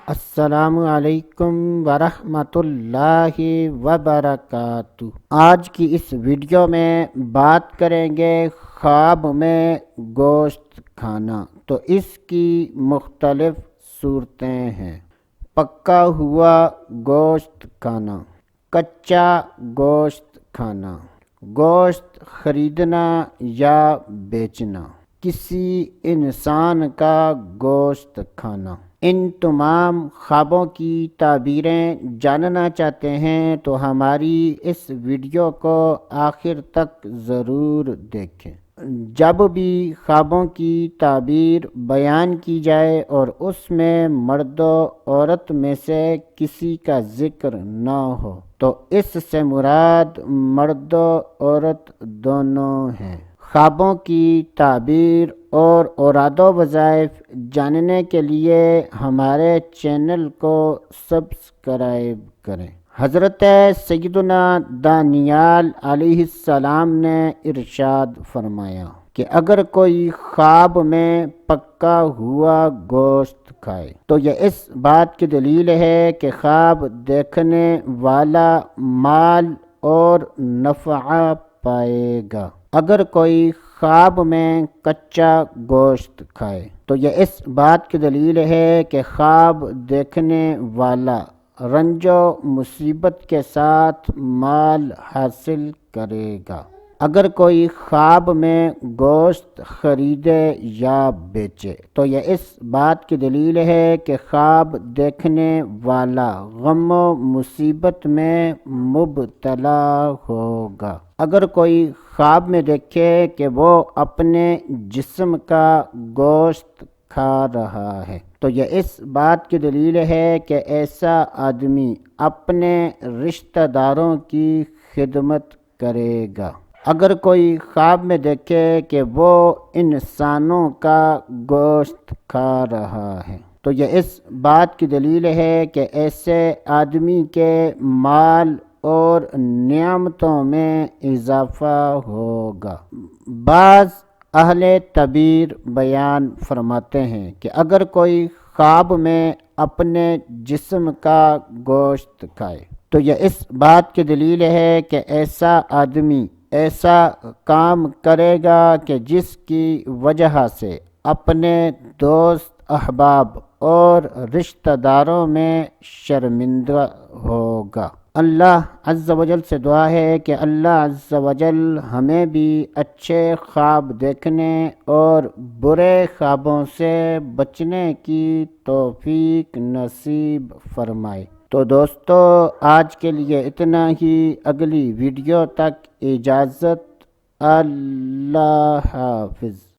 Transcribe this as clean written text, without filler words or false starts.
السلام علیکم ورحمۃ اللہ وبرکاتہ۔ آج کی اس ویڈیو میں بات کریں گے خواب میں گوشت کھانا۔ تو اس کی مختلف صورتیں ہیں۔ پکا ہوا گوشت کھانا، کچا گوشت کھانا، گوشت خریدنا یا بیچنا، کسی انسان کا گوشت کھانا۔ ان تمام خوابوں کی تعبیریں جاننا چاہتے ہیں تو ہماری اس ویڈیو کو آخر تک ضرور دیکھیں۔ جب بھی خوابوں کی تعبیر بیان کی جائے اور اس میں مرد و عورت میں سے کسی کا ذکر نہ ہو تو اس سے مراد مرد و عورت دونوں ہیں۔ خوابوں کی تعبیر اور اوراد و وظائف جاننے کے لیے ہمارے چینل کو سبسکرائب کریں۔ حضرت سیدنا دانیال علیہ السلام نے ارشاد فرمایا کہ اگر کوئی خواب میں پکا ہوا گوشت کھائے تو یہ اس بات کی دلیل ہے کہ خواب دیکھنے والا مال اور نفع پائے گا۔ اگر کوئی خواب میں کچا گوشت کھائے تو یہ اس بات کی دلیل ہے کہ خواب دیکھنے والا رنج و مصیبت کے ساتھ مال حاصل کرے گا۔ اگر کوئی خواب میں گوشت خریدے یا بیچے تو یہ اس بات کی دلیل ہے کہ خواب دیکھنے والا غم و مصیبت میں مبتلا ہوگا۔ اگر کوئی خواب میں دیکھے کہ وہ اپنے جسم کا گوشت کھا رہا ہے تو یہ اس بات کی دلیل ہے کہ ایسا آدمی اپنے رشتہ داروں کی خدمت کرے گا۔ اگر کوئی خواب میں دیکھے کہ وہ انسانوں کا گوشت کھا رہا ہے تو یہ اس بات کی دلیل ہے کہ ایسے آدمی کے مال اور نعمتوں میں اضافہ ہوگا۔ بعض اہل تعبیر بیان فرماتے ہیں کہ اگر کوئی خواب میں اپنے جسم کا گوشت کھائے تو یہ اس بات کی دلیل ہے کہ ایسا آدمی ایسا کام کرے گا کہ جس کی وجہ سے اپنے دوست احباب اور رشتہ داروں میں شرمندہ ہوگا۔ اللہ عز و جل سے دعا ہے کہ اللہ عز و جل ہمیں بھی اچھے خواب دیکھنے اور برے خوابوں سے بچنے کی توفیق نصیب فرمائے۔ تو دوستو آج کے لیے اتنا ہی۔ اگلی ویڈیو تک اجازت۔ اللہ حافظ۔